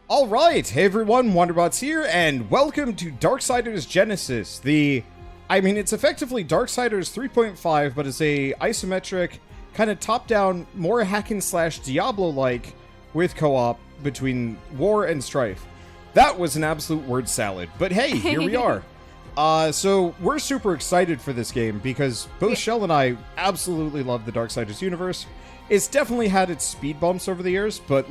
All right, hey everyone, Wanderbots here, and welcome to Darksiders Genesis. It's effectively Darksiders 3.5, but it's a isometric, kind of top-down, more hack-and-slash Diablo-like, with co-op between War and Strife. That was an absolute word salad, but hey, here we are. So we're super excited for this game, because both Shell and I absolutely love the Darksiders universe. It's definitely had its speed bumps over the years, but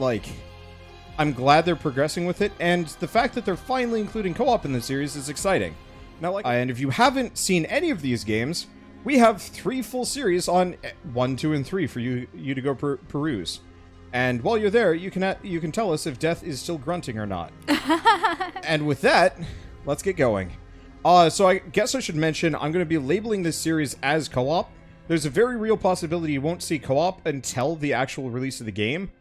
I'm glad they're progressing with it, and the fact that they're finally including co-op in the series is exciting. Now, and if you haven't seen any of these games, we have 3 full series on 1, 2, and 3 for you to go peruse. And while you're there, you can tell us if Death is still grunting or not. And with that, let's get going. So I guess I should mention, I'm going to be labeling this series as co-op. There's a very real possibility you won't see co-op until the actual release of the game.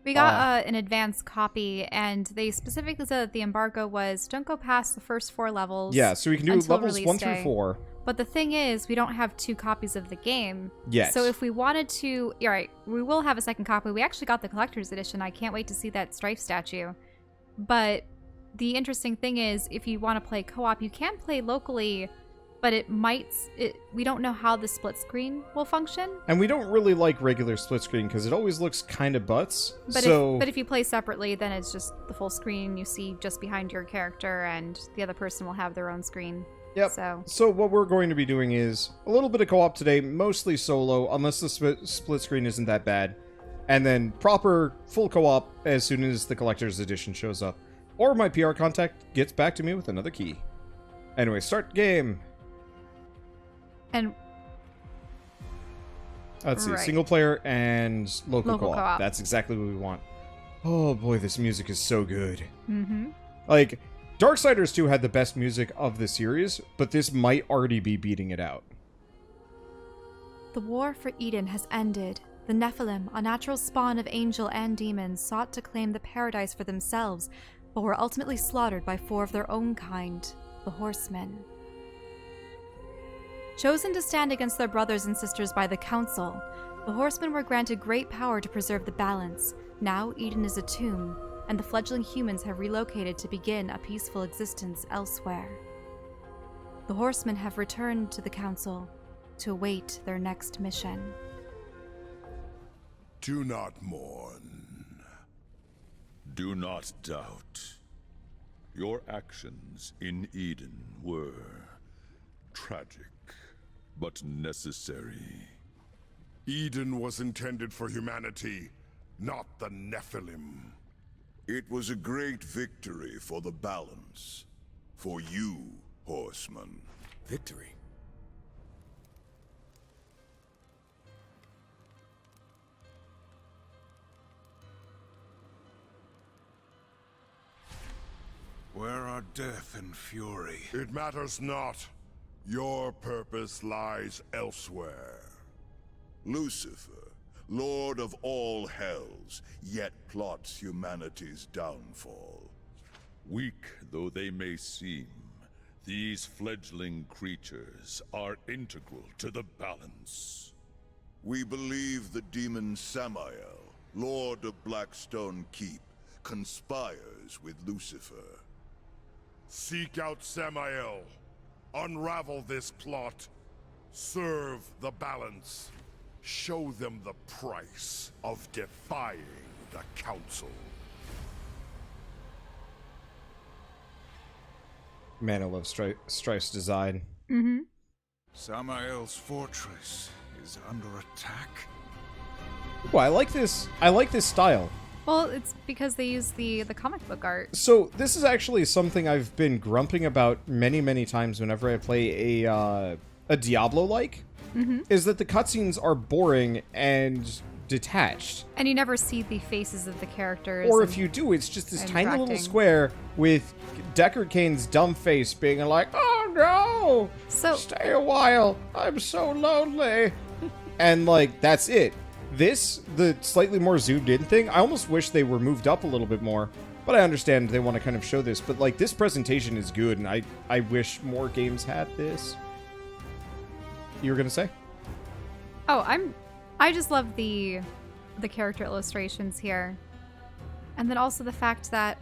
We got an advanced copy, and they specifically said that the embargo was don't go past the first 4 levels. Yeah, so we can do levels 1 through 4. But the thing is, we don't have 2 copies of the game. Yes. So if we wanted to, you're right, we will have a second copy. We actually got the collector's edition. I can't wait to see that Strife statue. But the interesting thing is, if you want to play co-op, you can play locally, but we don't know how the split screen will function. And we don't really like regular split screen because it always looks kind of butts. But if you play separately, then it's just the full screen you see just behind your character, and the other person will have their own screen. Yep. So what we're going to be doing is a little bit of co-op today, mostly solo, unless the split screen isn't that bad. And then proper full co-op as soon as the collector's edition shows up. Or my PR contact gets back to me with another key. Anyway, start game. And let's see, single player and local co-op. That's exactly what we want. Oh boy, this music is so good. Mm-hmm. Darksiders 2 had the best music of the series, but this might already be beating it out. The war for Eden has ended. The Nephilim, unnatural spawn of angel and demons, sought to claim the paradise for themselves, but were ultimately slaughtered by 4 of their own kind, the Horsemen. Chosen to stand against their brothers and sisters by the Council, the Horsemen were granted great power to preserve the balance. Now Eden is a tomb, and the fledgling humans have relocated to begin a peaceful existence elsewhere. The Horsemen have returned to the Council to await their next mission. Do not mourn. Do not doubt. Your actions in Eden were tragic, but necessary. Eden was intended for humanity, not the Nephilim. It was a great victory for the balance. For you, Horsemen. Victory? Where are death and fury? It matters not. Your purpose lies elsewhere. Lucifer, Lord of all hells, yet plots humanity's downfall. Weak though they may seem, these fledgling creatures are integral to the balance. We believe the demon Samael, Lord of Blackstone Keep, conspires with Lucifer. Seek out Samael. Unravel this plot. Serve the balance. Show them the price of defying the Council. Man, I love Strife's design. Mm-hmm. Samael's fortress is under attack. Oh, I like this style. Well, it's because they use the comic book art. So this is actually something I've been grumping about many, many times whenever I play a Diablo-like, is that the cutscenes are boring and detached. And you never see the faces of the characters. Or if you do, it's just this tiny little square with Deckard Cain's dumb face being like, "Oh no! Stay a while. I'm so lonely." And that's it. The slightly more zoomed in thing, I almost wish they were moved up a little bit more. But I understand they want to kind of show this. But this presentation is good, and I wish more games had this. You were gonna say? Oh, I just love the character illustrations here. And then also the fact that,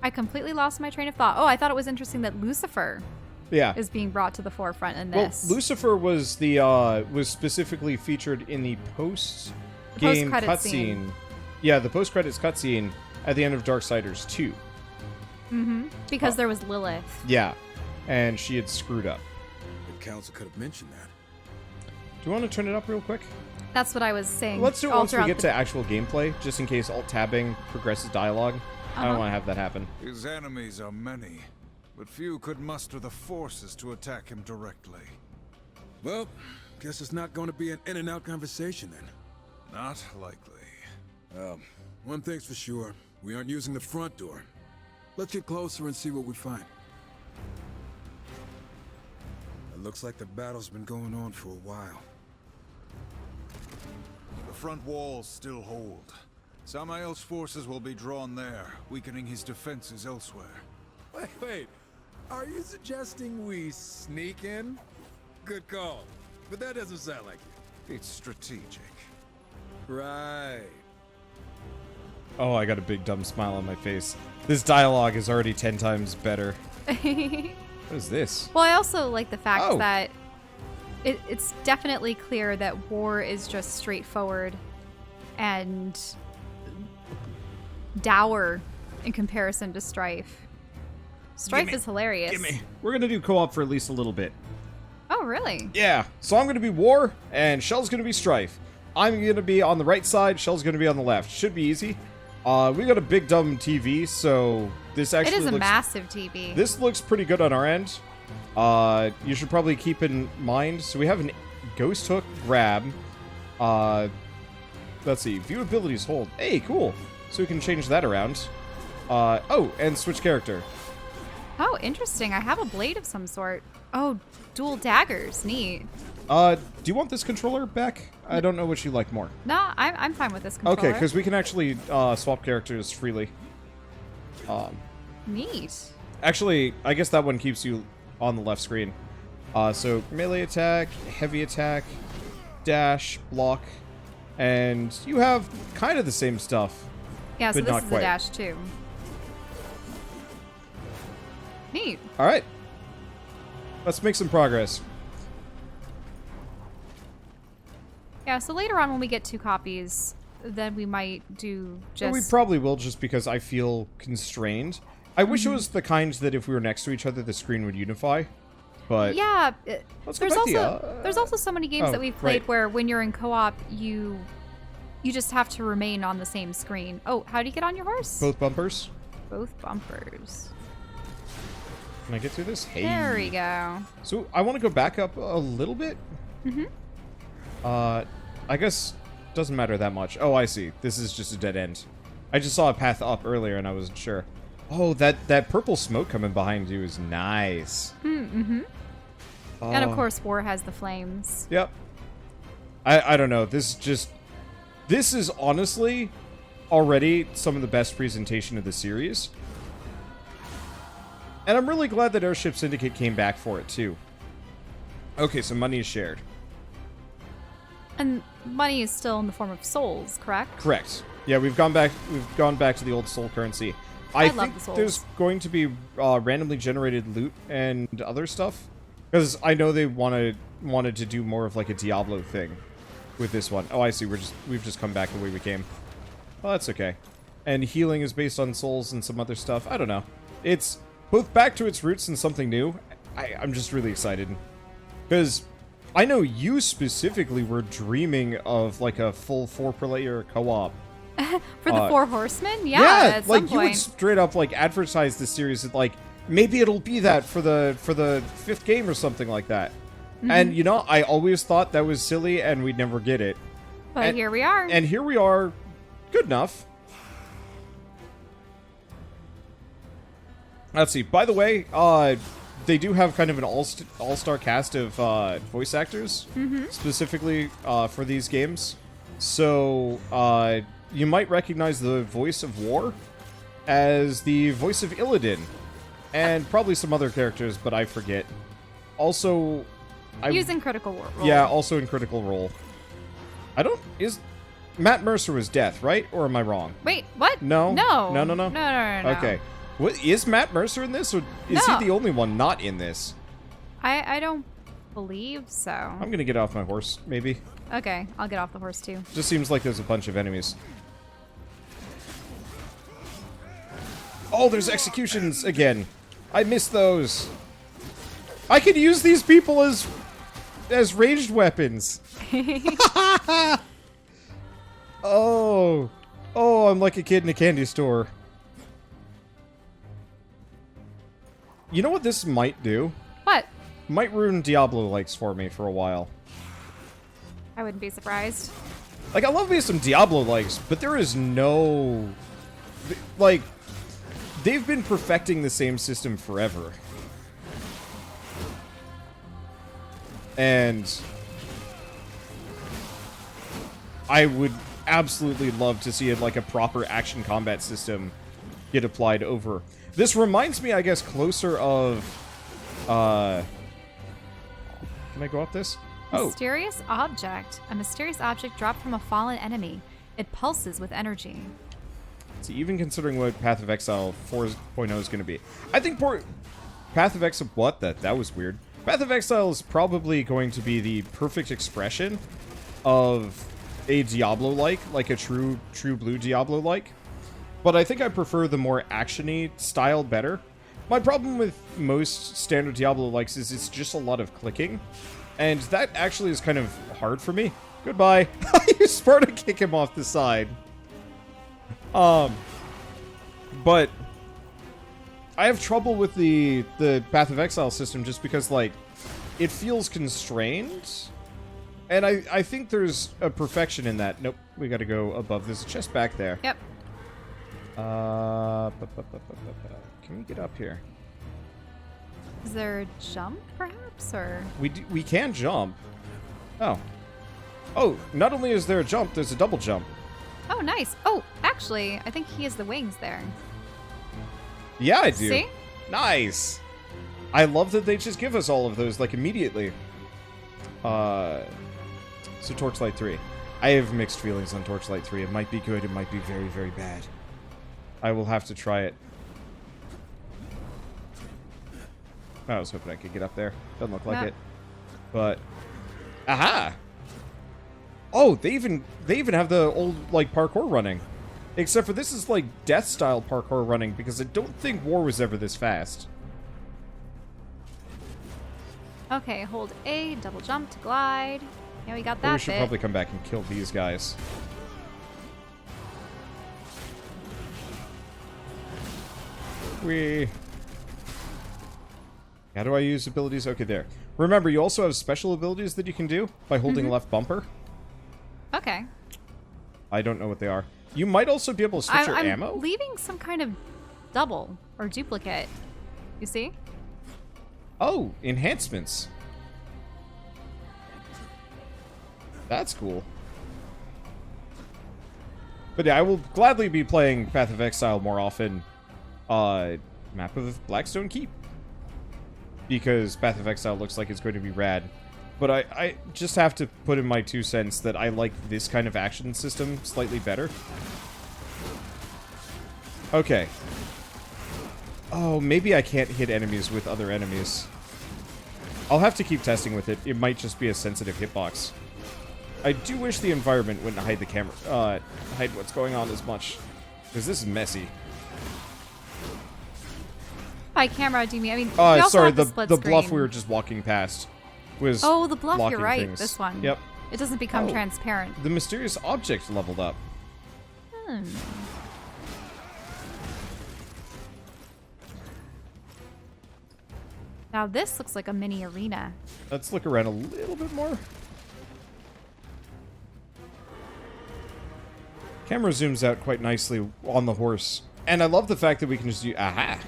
I completely lost my train of thought. Oh, I thought it was interesting that Lucifer Yeah. is being brought to the forefront in Well, this. Lucifer was the was specifically featured in the post-game post-credit cutscene. scene. Yeah, the post-credits cutscene at the end of Darksiders 2. Because there was Lilith. Yeah, and she had screwed up. The council could have mentioned that. Do you want to turn it up real quick? That's what I was saying. Let's do it all once we throughout get the- to actual gameplay, just in case alt-tabbing progresses dialogue. I don't want to have that happen. His enemies are many, but few could muster the forces to attack him directly. Well, guess it's not going to be an in-and-out conversation then. Not likely. One thing's for sure, we aren't using the front door. Let's get closer and see what we find. It looks like the battle's been going on for a while. The front walls still hold. Samael's forces will be drawn there, weakening his defenses elsewhere. Wait. Are you suggesting we sneak in? Good call. But that doesn't sound like you. It's strategic. Right. Oh, I got a big dumb smile on my face. This dialogue is already 10 times better. What is this? Well, I also like the fact Oh. that it's definitely clear that war is just straightforward and dour in comparison to Strife. Strife is hilarious. We're gonna do co-op for at least a little bit. Oh, really? Yeah, so I'm gonna be War, and Shell's gonna be Strife. I'm gonna be on the right side, Shell's gonna be on the left. Should be easy. We got a big dumb TV, so this It actually is a looks... massive TV. This looks pretty good on our end. You should probably keep in mind, so we have an ghost hook grab. Let's see, view abilities hold. Hey, cool. So we can change that around. Oh, and switch character. Oh, interesting. I have a blade of some sort. Oh, dual daggers. Neat. Do you want this controller back? I don't know which you like more. No, I'm fine with this controller. Okay, because we can actually swap characters freely. Neat. Actually, I guess that one keeps you on the left screen. So melee attack, heavy attack, dash, block, and you have kind of the same stuff. Yeah, so But this not is quite. a dash too. Neat. All right, let's make some progress. Yeah, so later on when we get 2 copies, then we might do And we just... probably will, just because I feel constrained. I wish it was the kind that if we were next to each other, the screen would unify. But Yeah, Let's go there's back to also there's also so many games oh, that we've played right. where when you're in co-op, you just have to remain on the same screen. Oh, how do you get on your horse? both bumpers. Both bumpers. Can I get through this? Hey. There we go. So I want to go back up a little bit. I guess doesn't matter that much. Oh, I see. This is just a dead end. I just saw a path up earlier and I wasn't sure. Oh, that purple smoke coming behind you is nice. And of course, War has the flames. Yep. I don't know. This is honestly already some of the best presentation of the series. And I'm really glad that Airship Syndicate came back for it too. Okay, so money is shared. And money is still in the form of souls, correct? Correct. Yeah, we've gone back to the old soul currency. I I love think the souls. there's going to be randomly generated loot and other stuff. Because I know they wanted to do more of like a Diablo thing with this one. Oh, I see. We've just come back the way we came. Oh, that's okay. And healing is based on souls and some other stuff. I don't know. It's both back to its roots and something new. I'm just really excited. Because I know you specifically were dreaming of like a full 4-player co-op. For the 4 Horsemen? Yeah, at some like you would point. straight up like advertise this series that like maybe it'll be that for the 5th game or something like that. And you know, I always thought that was silly and we'd never get it. But here we are. And here we are. Good enough. Let's see. By the way, they do have kind of an all-star cast of voice actors, specifically for these games. So you might recognize the voice of War as the voice of Illidan, and probably some other characters, but I forget. Also, Using Critical Role. yeah, also in Critical Role. I don't Matt Mercer was death, right? Or am I wrong? Wait, what? No? No. No. No. Okay. What, is Matt Mercer in this, or is he the only one not in this? I don't believe so. I'm gonna get off my horse, maybe. Okay, I'll get off the horse too. Just seems like there's a bunch of enemies. Oh, there's executions again. I missed those. I could use these people as ranged weapons. Oh, I'm like a kid in a candy store. You know what this might do? What? Might ruin Diablo likes for me for a while. I wouldn't be surprised. Like, I love me some Diablo likes, but there is no... Like, they've been perfecting the same system forever. And I would absolutely love to see it like a proper action combat system get applied over. This reminds me, I guess, closer of can I go up this? Oh. Mysterious object. A mysterious object dropped from a fallen enemy. It pulses with energy. See, even considering what Path of Exile 4.0 is going to be. I think Path of Exile... What? That was weird. Path of Exile is probably going to be the perfect expression of a Diablo-like, like a true blue Diablo-like. But I think I prefer the more action-y style better. My problem with most standard Diablo-likes is it's just a lot of clicking. And that actually is kind of hard for me. Goodbye. You Sparta kick him off the side. But I have trouble with the Path of Exile system just because, like, it feels constrained. And I think there's a perfection in that. Nope, we gotta go above. There's a chest back there. Yep. Can we get up here? Is there a jump, perhaps, or? We can jump. Oh. Oh, not only is there a jump, there's a double jump. Oh, nice. Oh, actually, I think he has the wings there. Yeah, I do. See? Nice. I love that they just give us all of those, like, immediately. So Torchlight 3. I have mixed feelings on Torchlight 3. It might be good, it might be very, very bad. I will have to try it. I was hoping I could get up there. Doesn't look like it. But... Aha! Oh, they even have the old, like, parkour running. Except for this is, like, death-style parkour running, because I don't think war was ever this fast. Okay, hold A, double jump to glide. Yeah, we got that We should bit. probably come back and kill these guys. How do I use abilities? Okay, there. Remember, you also have special abilities that you can do by holding left bumper. Okay. I don't know what they are. You might also be able to switch your ammo. I'm leaving some kind of double or duplicate. You see? Oh, enhancements. That's cool. But yeah, I will gladly be playing Path of Exile more often. Map of Blackstone Keep. Because Path of Exile looks like it's going to be rad. But I just have to put in my 2 cents that I like this kind of action system slightly better. Okay. Oh, maybe I can't hit enemies with other enemies. I'll have to keep testing with it. It might just be a sensitive hitbox. I do wish the environment wouldn't hide the camera, hide what's going on as much. Because this is messy. By camera, do you mean? I mean, we also sorry, have the split bluff screen. we were just walking past was Oh, the bluff, blocking you're right. things. This one. Yep. It doesn't become Oh. transparent. The mysterious object leveled up. Now this looks like a mini arena. Let's look around a little bit more. Camera zooms out quite nicely on the horse. And I love the fact that we can just do... Aha!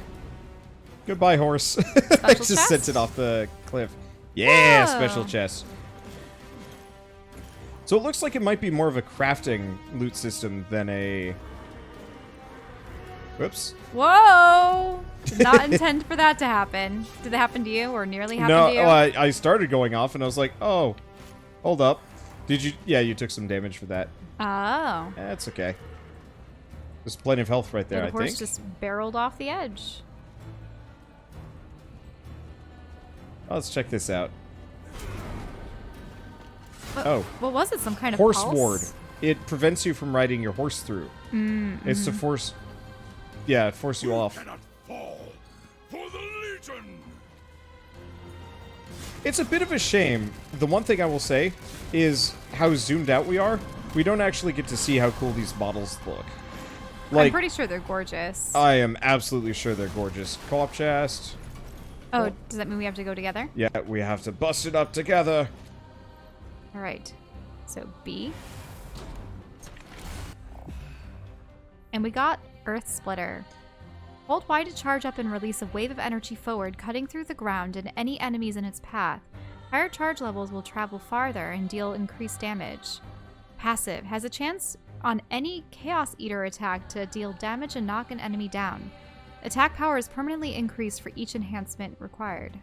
Goodbye, horse. I just chest? sent it off the cliff. Yeah, Whoa. special chest. So it looks like it might be more of a crafting loot system than a... Whoops. Whoa! Did not intend for that to happen. Did that happen to you or nearly happen to you? No, I started going off and I was like, oh, hold up. Did you? Yeah, you took some damage for that. Oh. That's okay. There's plenty of health right there, The I horse think. just barreled off the edge. Let's check this out. What, Oh. What was it? Some kind of Horse pulse? ward. It prevents you from riding your horse through. It's to force... Yeah, force you off. Cannot fall for the Legion. It's a bit of a shame. The one thing I will say is how zoomed out we are. We don't actually get to see how cool these models look. I'm pretty sure they're gorgeous. I am absolutely sure they're gorgeous. Co-op chest. Oh, does that mean we have to go together? Yeah, we have to bust it up together. All right. So B. And we got Earth Splitter. Hold Y to charge up and release a wave of energy forward, cutting through the ground and any enemies in its path. Higher charge levels will travel farther and deal increased damage. Passive. Has a chance on any Chaos Eater attack to deal damage and knock an enemy down. Attack power is permanently increased for each enhancement required.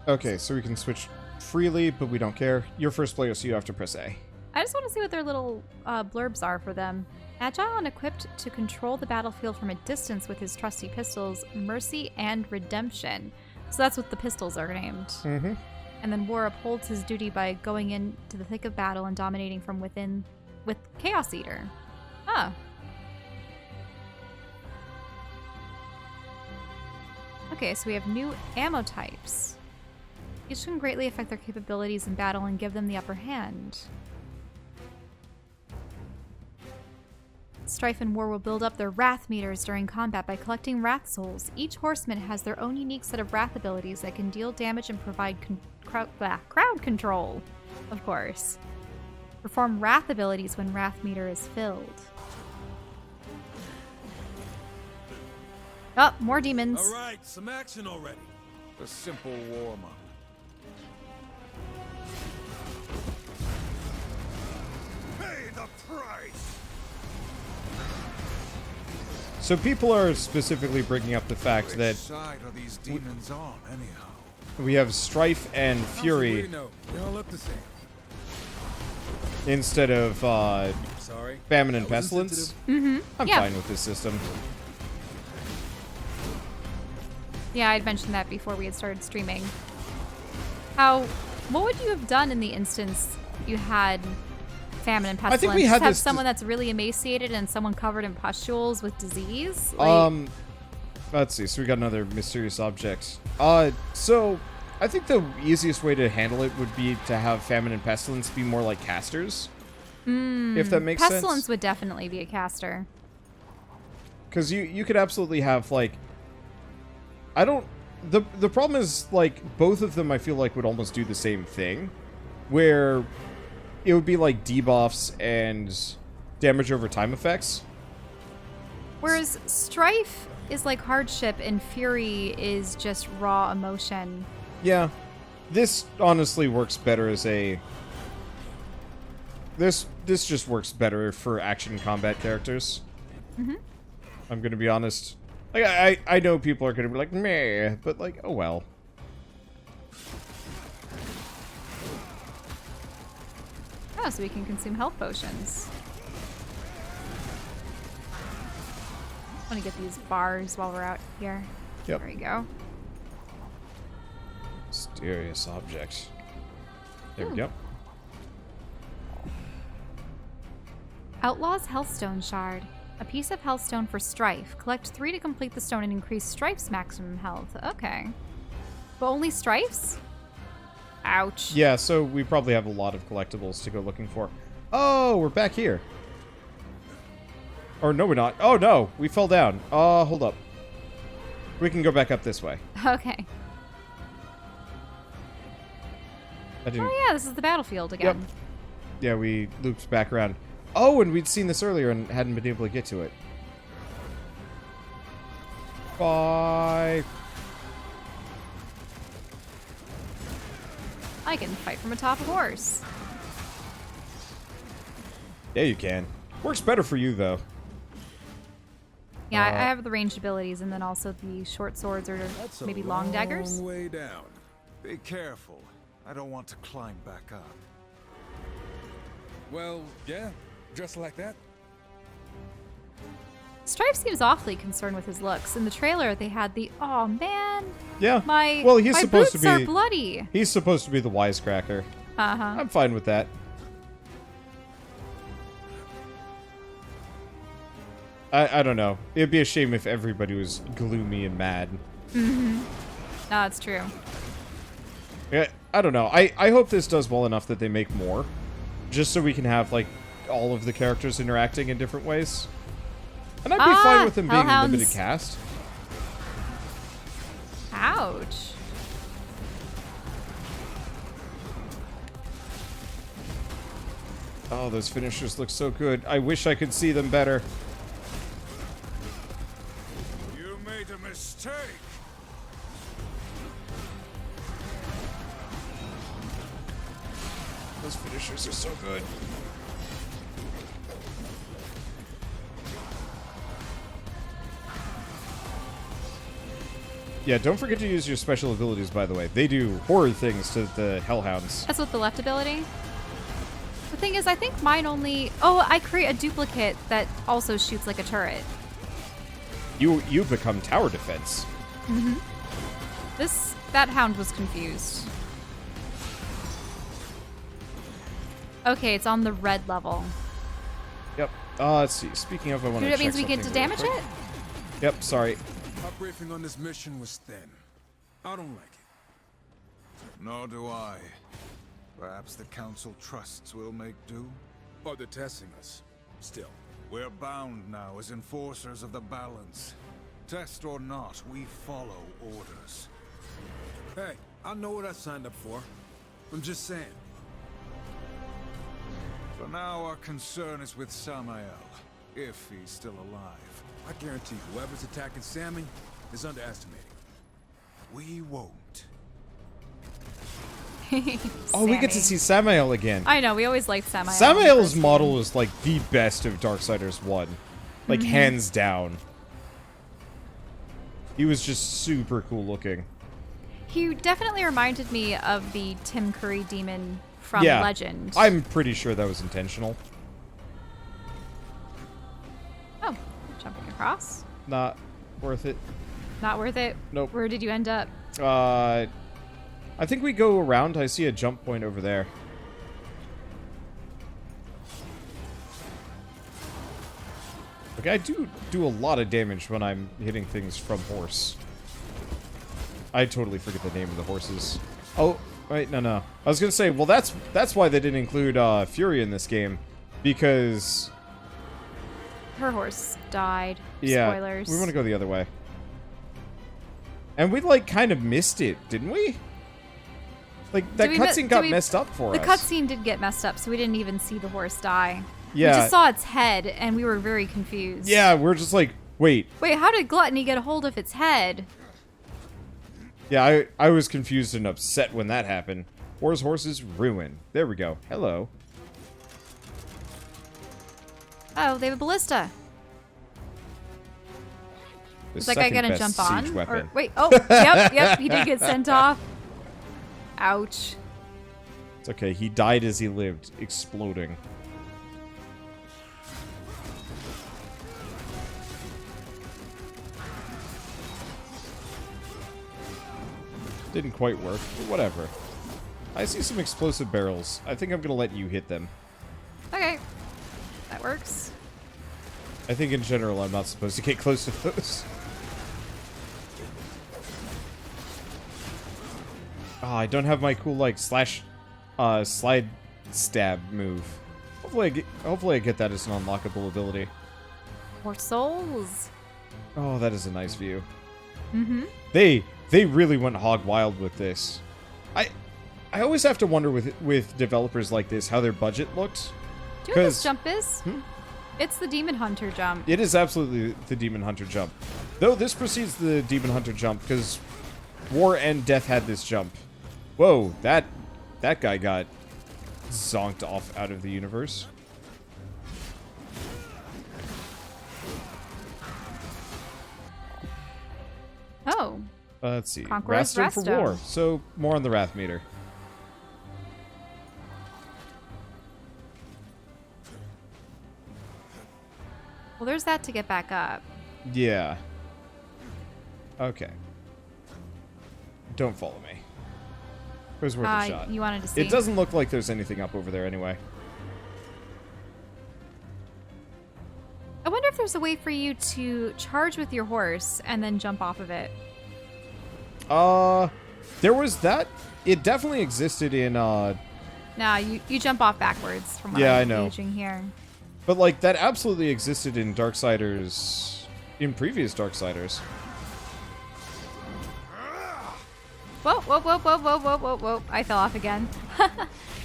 Okay, so we can switch freely, but we don't care. You're first player, so you have to press A. I just want to see what their little blurbs are for them. Agile and equipped to control the battlefield from a distance with his trusty pistols, Mercy and Redemption. So that's what the pistols are named. Mm-hmm. And then War upholds his duty by going into the thick of battle and dominating from within with Chaos Eater. Ah. Okay, so we have new ammo types. Each can greatly affect their capabilities in battle and give them the upper hand. Strife and War will build up their Wrath meters during combat by collecting Wrath souls. Each horseman has their own unique set of Wrath abilities that can deal damage and provide crowd control, of course. Perform Wrath abilities when Wrath meter is filled. Oh, more demons. All right, some action already. A simple warm-up. Pay the price. So people are specifically bringing up the fact Which that side are these demons on, anyhow? we have Strife and Fury No, they all look the same. instead of Sorry. Famine and That was Pestilence. insensitive. I'm Yeah. fine with this system. Yeah, I'd mentioned that before we had started streaming. What would you have done in the instance you had Famine and Pestilence? I think we had Have this someone that's really emaciated and someone covered in pustules with disease? Like, Let's see. So we got another mysterious object. So I think the easiest way to handle it would be to have Famine and Pestilence be more like casters. If that makes Pestilence sense. would definitely be a caster. Because you could absolutely have, like... I don't... The problem is, like, both of them I feel like would almost do the same thing. Where it would be like debuffs and damage over time effects. Whereas Strife is like hardship and Fury is just raw emotion. Yeah. This honestly works better as a... This just works better for action combat characters. I'm gonna be honest. Like, I know people are gonna be like, meh, but like, oh well. Oh, so we can consume health potions. I want to get these bars while we're out here. Yep. There we go. Mysterious object. There we go. Outlaw's Healthstone Shard. A piece of Healthstone for Strife. Collect 3 to complete the stone and increase Strife's maximum health. Okay. But only Strife's? Ouch. Yeah, so we probably have a lot of collectibles to go looking for. Oh, we're back here. Or no, we're not. Oh, no. We fell down. Hold up. We can go back up this way. Okay. I didn't... Oh yeah, this is the battlefield again. Yep. Yeah, we looped back around. Oh, and we'd seen this earlier and hadn't been able to get to it. Bye. I can fight from atop a horse. Yeah, you can. Works better for you, though. Yeah, I have the ranged abilities and then also the short swords or That's maybe a long daggers. long way down. Be careful. I don't want to climb back up. Well, yeah, just like that. Strife seems awfully concerned with his looks. In the trailer, they had the, oh man, Yeah. my, well, he's my supposed boots to are be. bloody. He's supposed to be the wisecracker. Uh-huh. I'm fine with that. I don't know. It'd be a shame if everybody was gloomy and mad. Mm-hmm. No, that's true. Yeah, I don't know. I hope this does well enough that they make more. Just so we can have, like, all of the characters interacting in different ways. And I'd be fine with them being a hellhounds. limited cast. Ouch. Oh, those finishers look so good. I wish I could see them better. You made a mistake. Those finishers are so good. Yeah, don't forget to use your special abilities, by the way. They do horror things to the Hellhounds. That's with the left ability. The thing is, I think mine only... Oh, I create a duplicate that also shoots like a turret. You become tower defense. Mm-hmm. That hound was confused. Okay, it's on the red level. Yep. Let's see. Speaking of, I want to That check means we get to something really damage quick. it? Yep, sorry. Our briefing on this mission was thin. I don't like it. Nor do I. Perhaps the Council trusts we'll make do? Or they're testing us. Still. We're bound now as enforcers of the balance. Test or not, we follow orders. Hey, I know what I signed up for. I'm just saying. For now, our concern is with Samael, if he's still alive. I guarantee whoever's attacking Sammy is underestimating. We won't. Oh, we get to see Samael again. I know, we always liked Samael. Samael's model is like the best of Darksiders 1. Like, hands down. He was just super cool looking. He definitely reminded me of the Tim Curry demon from Yeah, Legend. I'm pretty sure that was intentional. Oh, jumping across. Not worth it. Not worth it? Nope. Where did you end up? I think we go around. I see a jump point over there. Okay, I do a lot of damage when I'm hitting things from horse. I totally forget the name of the horses. Oh, wait, no. I was gonna say, well, that's why they didn't include Fury in this game, because Her horse died. yeah, Spoilers. we want to go the other way. And we like kind of missed it, didn't we? Like that cutscene got messed up for us. The cutscene did get messed up, so we didn't even see the horse die. Yeah. We just saw its head, and we were very confused. Yeah, we're just like, wait. Wait, how did Gluttony get a hold of its head? Yeah, I was confused and upset when that happened. War's horses ruin. There we go. Hello. Oh, they have a ballista. The Is that guy gonna second-best jump on? siege weapon. Or, wait, oh, yep, he did get sent off. Ouch. It's okay. He died as he lived, exploding. Didn't quite work, but whatever. I see some explosive barrels. I think I'm gonna let you hit them. Okay, that works. I think in general I'm not supposed to get close to those. Oh, I don't have my cool, like, slide stab move. Hopefully I get that as an unlockable ability. More souls. Oh, that is a nice view. Mm-hmm. They really went hog wild with this. I always have to wonder with developers like this how their budget looked. Do you know what this jump is? Hmm? It's the Demon Hunter jump. It is absolutely the Demon Hunter jump. Though this precedes the Demon Hunter jump because War and Death had this jump. Whoa, that guy got zonked off out of the universe. Oh. Let's see. Conqueror's Raston for Resto. war. So more on the Wrath meter. that to get back up. Yeah. Okay. Don't follow me. It was worth a shot. You wanted to see? It doesn't look like there's anything up over there anyway. I wonder if there's a way for you to charge with your horse and then jump off of it. There was that. It definitely existed in, Nah, you jump off backwards from what Yeah, I'm I know. gauging here. But, like, that absolutely existed in Darksiders, in previous Darksiders. Whoa, whoa, whoa, whoa, whoa, whoa, whoa, whoa. I fell off again.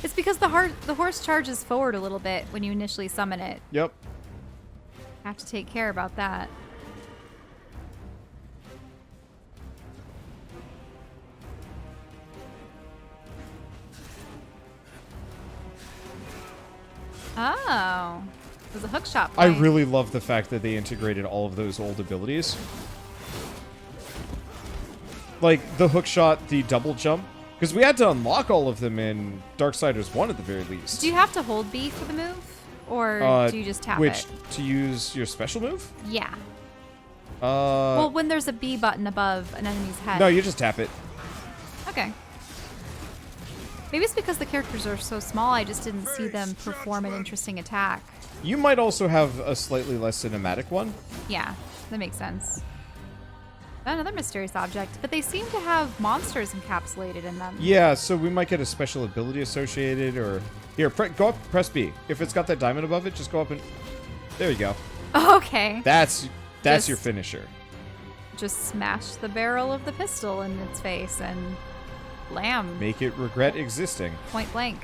It's because the horse charges forward a little bit when you initially summon it. Yep. Have to take care about that. Oh. There's a hook shot I point. really love the fact that they integrated all of those old abilities. Like, the hook shot, the double jump. Because we had to unlock all of them in Darksiders 1 at the very least. Do you have to hold B for the move? Or do you just tap which, it? to use your special move? Yeah. Well, when there's a B button above an enemy's head. No, you just tap it. Okay. Maybe it's because the characters are so small, I just didn't see them perform an interesting attack. You might also have a slightly less cinematic one. Yeah, that makes sense. Another mysterious object, but they seem to have monsters encapsulated in them. Yeah, so we might get a special ability associated, or... Here, go up, press B. If it's got that diamond above it, just go up and... There you go. Okay. That's Just- your finisher. Just smash the barrel of the pistol in its face and blam. Make it regret existing Point blank.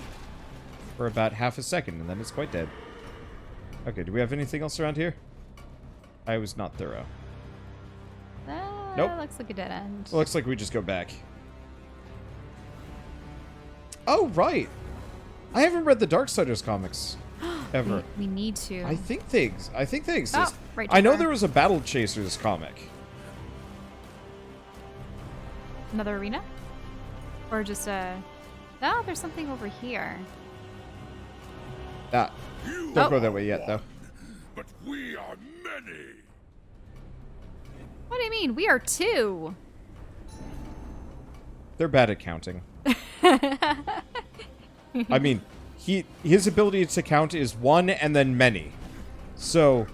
for about half a second, and then it's quite dead. Okay, do we have anything else around here? I was not thorough. Nope. Looks like a dead end. Looks like we just go back. Oh, right. I haven't read the Darksiders comics ever. We need to. I think they exist. Oh, right I know there. there was a Battle Chasers comic. Another arena? Or just a... No, there's something over here. Ah, You don't Oh. go that way yet, though. but we are many. What do you mean? We are two. They're bad at counting. I mean, his ability to count is one and then many. So,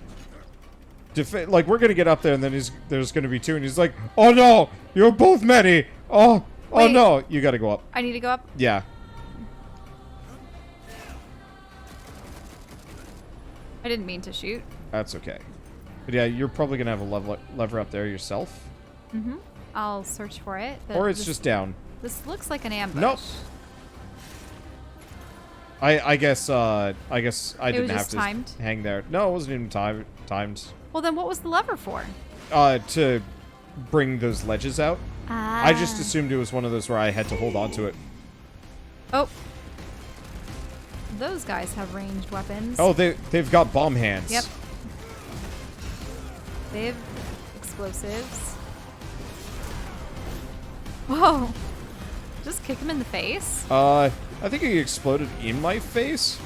like, we're gonna get up there and then there's gonna be two, and he's like, "Oh no, you're both many. Oh Wait. no, you gotta go up." I need to go up. Yeah. I didn't mean to shoot. That's okay. But yeah, you're probably gonna have a lever up there yourself, I'll search for it. or it's just down. This looks like an ambush. Nope. I guess I didn't was have just to timed? hang there. No, it wasn't even timed. Well, then what was the lever for? To bring those ledges out. Ah. I just assumed it was one of those where I had to hold on to it. Oh. Those guys have ranged weapons. Oh, they've got bomb hands. Yep. They have explosives. Whoa. Just kick him in the face? I think he exploded in my face.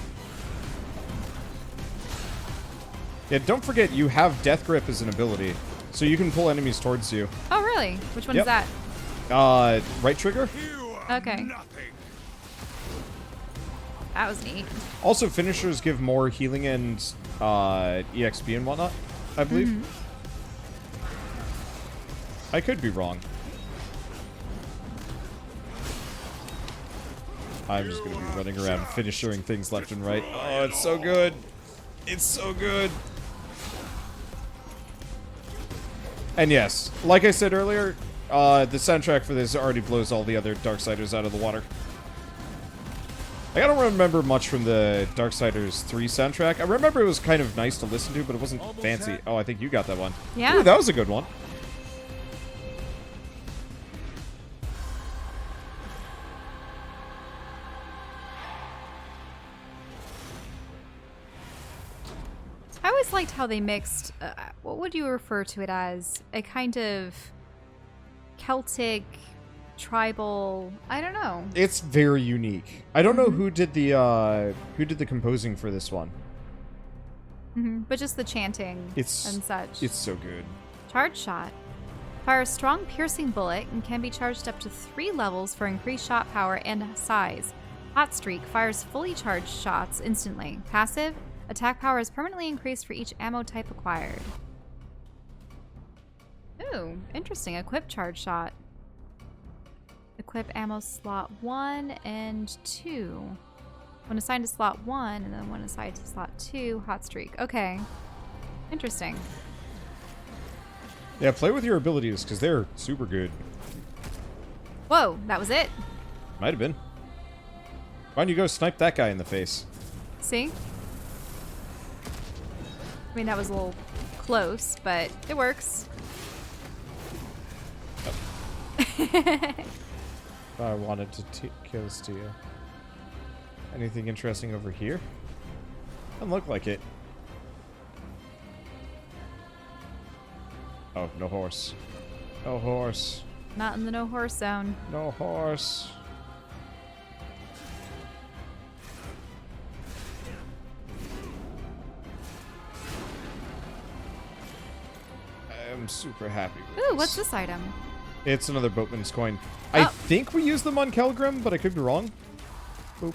Yeah, don't forget you have Death Grip as an ability, so you can pull enemies towards you. Oh, really? Which one Yep. is that? Right trigger. You are Okay. nothing. That was neat. Also, finishers give more healing and EXP and whatnot, I believe. I could be wrong. I'm just going to be running around finishing things left and right. Oh, it's so good. It's so good. And yes, like I said earlier, the soundtrack for this already blows all the other Darksiders out of the water. Like, I don't remember much from the Darksiders 3 soundtrack. I remember it was kind of nice to listen to, but it wasn't fancy. Oh, I think you got that one. Yeah. Ooh, that was a good one. I always liked how they mixed, what would you refer to it as? A kind of Celtic, tribal, I don't know. It's very unique. I don't know who did the composing for this one. But just the chanting and such. It's so good. Charge shot. Fire a strong piercing bullet and can be charged up to 3 levels for increased shot power and size. Hot streak fires fully charged shots instantly. Passive, attack power is permanently increased for each ammo type acquired. Ooh, interesting. Equip charge shot. Equip ammo slot 1 and 2. When assigned to slot 1 and then when assigned to slot 2, hot streak. Okay. Interesting. Yeah, play with your abilities because they're super good. Whoa, that was it. Might have been. Why don't you go snipe that guy in the face? See? I mean, that was a little close, but it works. I wanted to kill this to you. Anything interesting over here? Doesn't look like it. Oh, no horse. No horse. Not in the no horse zone. No horse. I'm super happy with Ooh, this. what's this item? It's another boatman's coin. I think we used them on Kelgrim, but I could be wrong. Boop.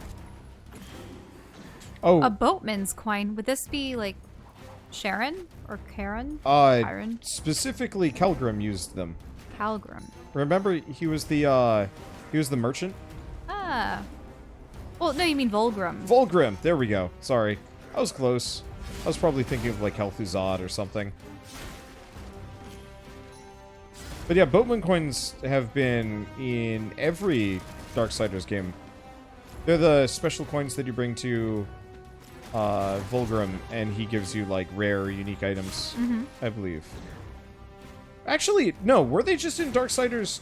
Oh. A boatman's coin. Would this be like Sharon or Karen? Kyron? Specifically, Kelgrim used them. Calgrim. Remember, he was the merchant. Ah. Well, no, you mean Volgrim. Volgrim. There we go. Sorry, I was close. I was probably thinking of like Hel'Thuzad or something. But yeah, boatman coins have been in every Darksiders game. They're the special coins that you bring to Volgrim, and he gives you like rare, unique items, I believe. Actually, no, were they just in Darksiders?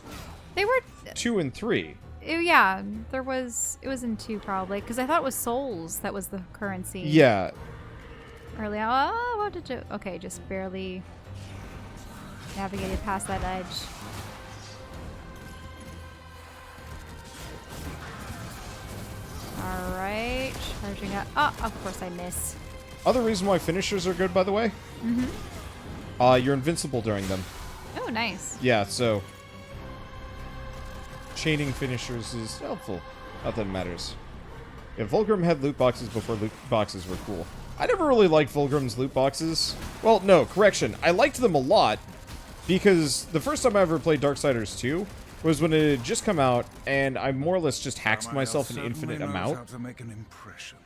They were 2 and 3. Yeah, it was in 2 probably, because I thought it was souls that was the currency. Yeah. Early on. Oh, what did you? Okay, just barely navigated past that edge. All right, charging up. Oh, of course I miss. Other reason why finishers are good, by the way. You're invincible during them. Oh, nice. Yeah, so chaining finishers is helpful. Not that it matters. Yeah, Volgrim had loot boxes before loot boxes were cool. I never really liked Volgrim's loot boxes. Well, no, correction. I liked them a lot because the first time I ever played Darksiders 2 was when it had just come out, and I more or less just hacked myself an infinite amount. How to make an impression.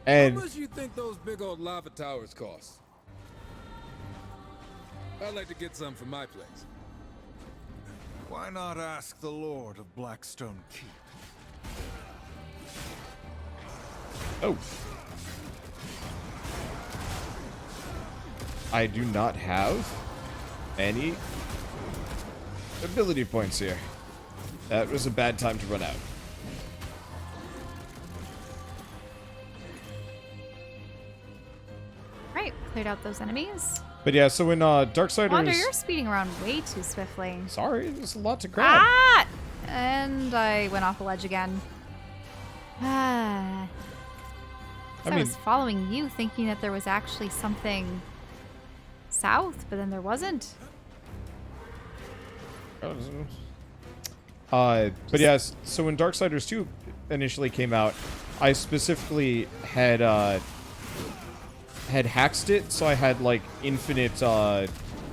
And how much you think those big old lava towers cost? I'd like to get some for my place. Why not ask the Lord of Blackstone Keep? oh, I do not have any ability points here. That was a bad time to run out. Right, cleared out those enemies. But yeah, so in Darksiders... Wander, you're speeding around way too swiftly. Sorry, there's a lot to grab. Ah! And I went off the ledge again. Ah. I was following you, thinking that there was actually something south, but then there wasn't. But yes, so when Darksiders 2 initially came out, I specifically had hacked it, so I had like infinite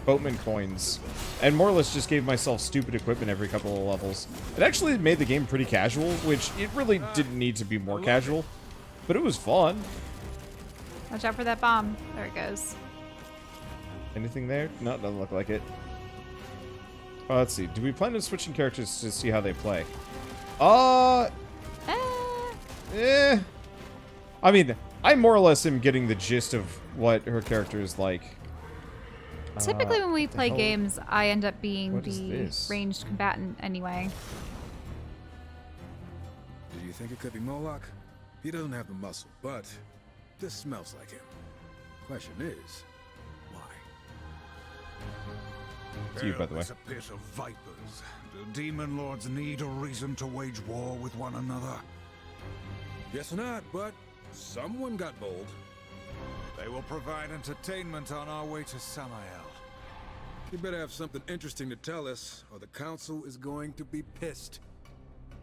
boatman coins, and more or less just gave myself stupid equipment every couple of levels. It actually made the game pretty casual, which it really didn't need to be more casual, but it was fun. Watch out for that bomb. There it goes. Anything there? No, doesn't look like it. Let's see. Do we plan on switching characters to see how they play? I mean, I more or less am getting the gist of what her character is like. Typically when we play games, I end up being What is the this? ranged combatant anyway. Do you think it could be Moloch? He doesn't have the muscle, but this smells like him. Question is, why? It's you, by the way. Hell is a pit of vipers. Do demon lords need a reason to wage war with one another? Guess not, but someone got bold. They will provide entertainment on our way to Samael. You better have something interesting to tell us, or the council is going to be pissed.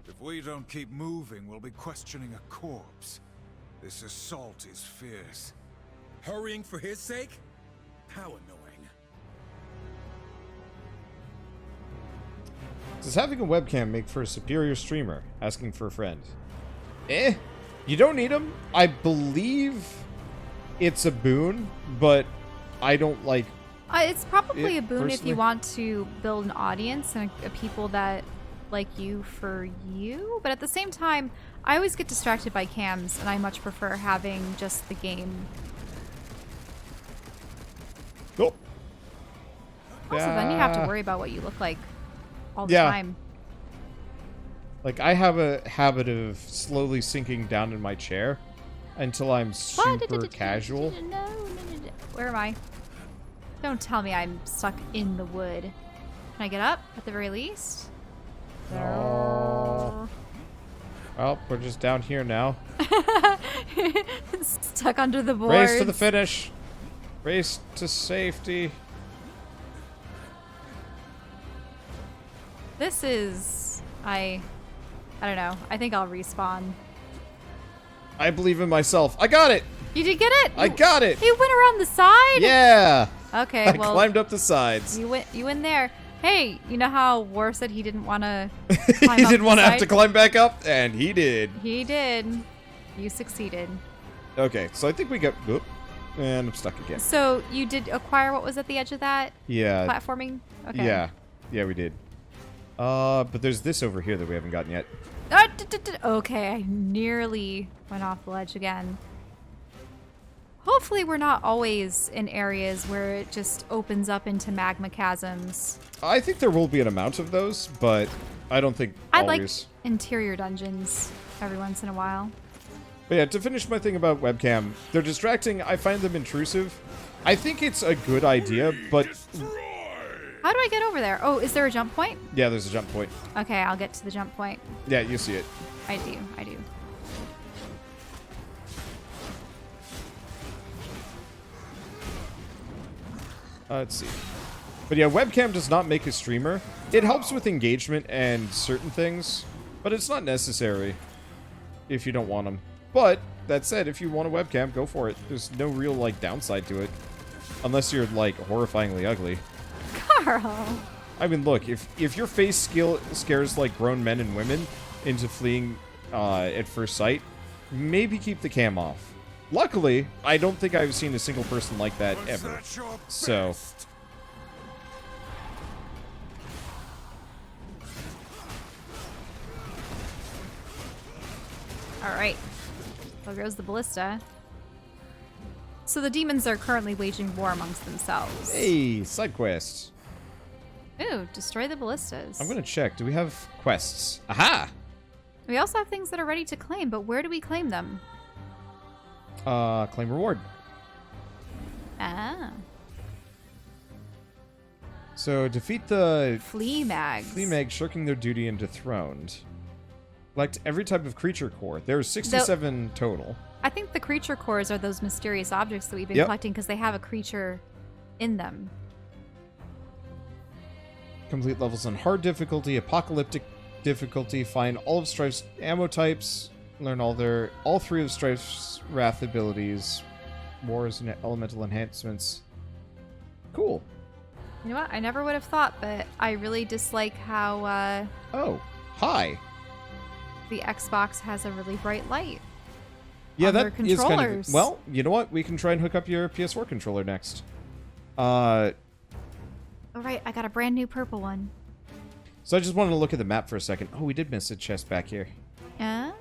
If we don't keep moving, we'll be questioning a corpse. This assault is fierce. Hurrying for his sake? How annoying. Does having a webcam make for a superior streamer? Asking for a friend. You don't need them. I believe it's a boon, but I don't like It's probably a boon if personally. you want to build an audience and a people that like you for you. But at the same time, I always get distracted by cams, and I much prefer having just the game. Nope. Also, then you have to worry about what you look like all the Yeah. time. Like, I have a habit of slowly sinking down in my chair until I'm super casual. No. Where am I? Don't tell me I'm stuck in the wood. Can I get up at the very least? Oh. Well, we're just down here now. Stuck under the boards. Race to the finish. Race to safety. This is... I don't know. I think I'll respawn. I believe in myself. I got it! You did get it? I got it! You went around the side? Yeah! Okay, I well... climbed up the sides. You went there. Hey, you know how War said he didn't want to He didn't want to have to climb back up, and he did. He did. You succeeded. Okay, so I think we got... Oop, and I'm stuck again. So you did acquire what was at the edge of that Yeah. platforming? Okay. Yeah, we did. But there's this over here that we haven't gotten yet. Okay, I nearly went off the ledge again. Hopefully we're not always in areas where it just opens up into magma chasms. I think there will be an amount of those, but I don't think I like always. interior dungeons every once in a while. But yeah, to finish my thing about webcam, they're distracting. I find them intrusive. I think it's a good idea, but How do I get over there? Oh, is there a jump point? yeah, there's a jump point. Okay, I'll get to the jump point. Yeah, you see it. I do. Let's see. But yeah, webcam does not make a streamer. It helps with engagement and certain things, but it's not necessary if you don't want them. But that said, if you want a webcam, go for it. There's no real like downside to it, unless you're like horrifyingly ugly. Carl. I mean, look, if your face scares like grown men and women into fleeing at first sight, maybe keep the cam off. Luckily, I don't think I've seen a single person like that Was ever. that your So, best? Alright. There goes the ballista. So the demons are currently waging war amongst themselves. hey, side quests. Ooh, destroy the ballistas. I'm gonna check. Do we have quests? Aha! We also have things that are ready to claim, but where do we claim them? Claim reward. Ah. So, defeat the Flea mags. Flea Mag shirking their duty and dethroned. Collect every type of creature core. There's 67 total. I think the creature cores are those mysterious objects that we've been Yep. collecting because they have a creature in them. Complete levels on hard difficulty, apocalyptic difficulty, find all of Strife's ammo types, learn all three of Strife's wrath abilities, wars and elemental enhancements. Cool. You know what? I never would have thought, but I really dislike how Oh, hi. the Xbox has a really bright light. Yeah, on that their is kind controllers. of... Well, you know what? We can try and hook up your PS4 controller next. So Oh, right. I got a brand new purple one. I just wanted to look at the map for a second. Oh, we did miss a chest back here. Ah.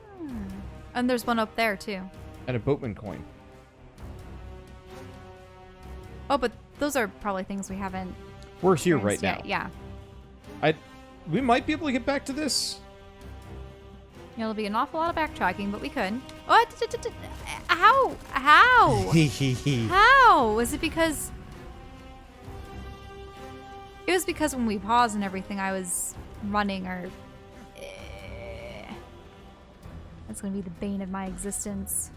And there's one up there, too. And a boatman coin. Oh, but those are probably things we haven't We're here right experienced now. yet. Yeah. We might be able to get back to this. It'll be an awful lot of backtracking, but we could. What? How? How? How? Was it because... It was because when we paused and everything, I was running or... That's going to be the bane of my existence.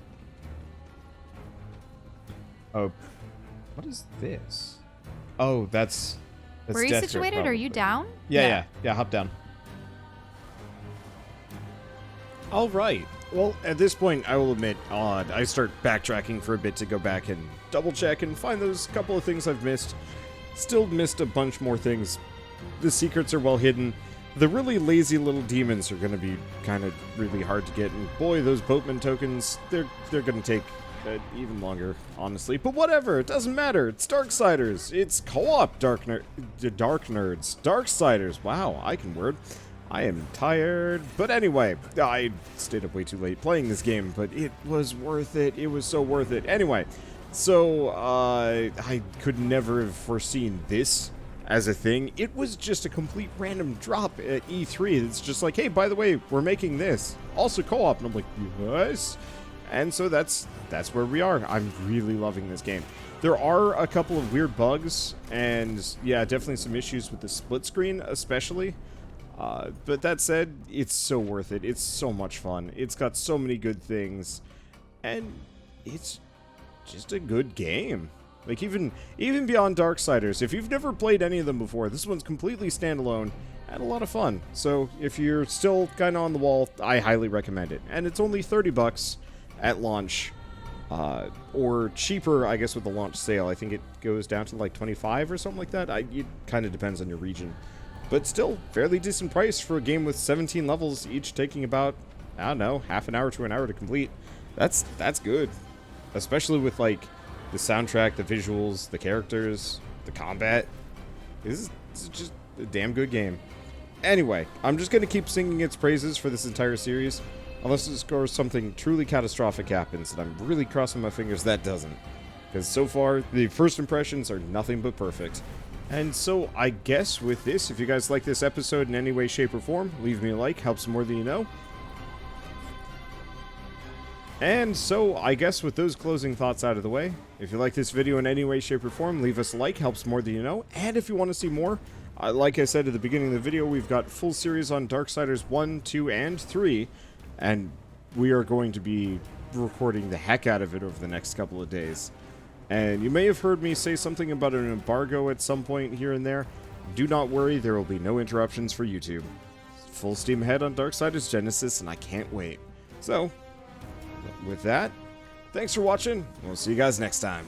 Oh, what is this? Oh, that's Where are you Death Grip, situated? Are you probably. down? Yeah, hop down. All right. Well, at this point, I will admit, I start backtracking for a bit to go back and double check and find those couple of things I've missed. Still missed a bunch more things. The secrets are well hidden. The really lazy little demons are going to be kind of really hard to get, and boy, those boatman tokens, they're going to take even longer, honestly. But whatever, it doesn't matter. It's Darksiders. It's co-op dark nerds. Darksiders. Wow, I can word. I am tired. But anyway, I stayed up way too late playing this game, but it was worth it. It was so worth it. Anyway, so I could never have foreseen this as a thing. It was just a complete random drop at E3. It's just like, hey, by the way, we're making this. Also co-op. And I'm like, yes. And so that's where we are. I'm really loving this game. There are a couple of weird bugs, and yeah, definitely some issues with the split screen, especially. But that said, it's so worth it. It's so much fun. It's got so many good things, and it's just a good game. Like, even beyond Darksiders, if you've never played any of them before, this one's completely standalone and a lot of fun. So if you're still kind of on the wall, I highly recommend it. And it's only $30 at launch, or cheaper, I guess, with the launch sale. I think it goes down to like 25 or something like that. It kind of depends on your region. But still, fairly decent price for a game with 17 levels, each taking about, I don't know, half an hour to an hour to complete. That's good. Especially with, like, the soundtrack, the visuals, the characters, the combat. This is just a damn good game. Anyway, I'm just going to keep singing its praises for this entire series, unless something truly catastrophic happens, and I'm really crossing my fingers that doesn't. Because so far, the first impressions are nothing but perfect. And so, I guess with this, if you guys like this episode in any way, shape, or form, leave me a like, helps more than you know. And so, I guess with those closing thoughts out of the way, if you like this video in any way, shape, or form, leave us a like, helps more than you know. And if you want to see more, like I said at the beginning of the video, we've got full series on Darksiders 1, 2, and 3, and we are going to be recording the heck out of it over the next couple of days. And you may have heard me say something about an embargo at some point here and there. Do not worry, there will be no interruptions for YouTube. Full steam ahead on Darksiders Genesis, and I can't wait. So, with that, thanks for watching. We'll see you guys next time.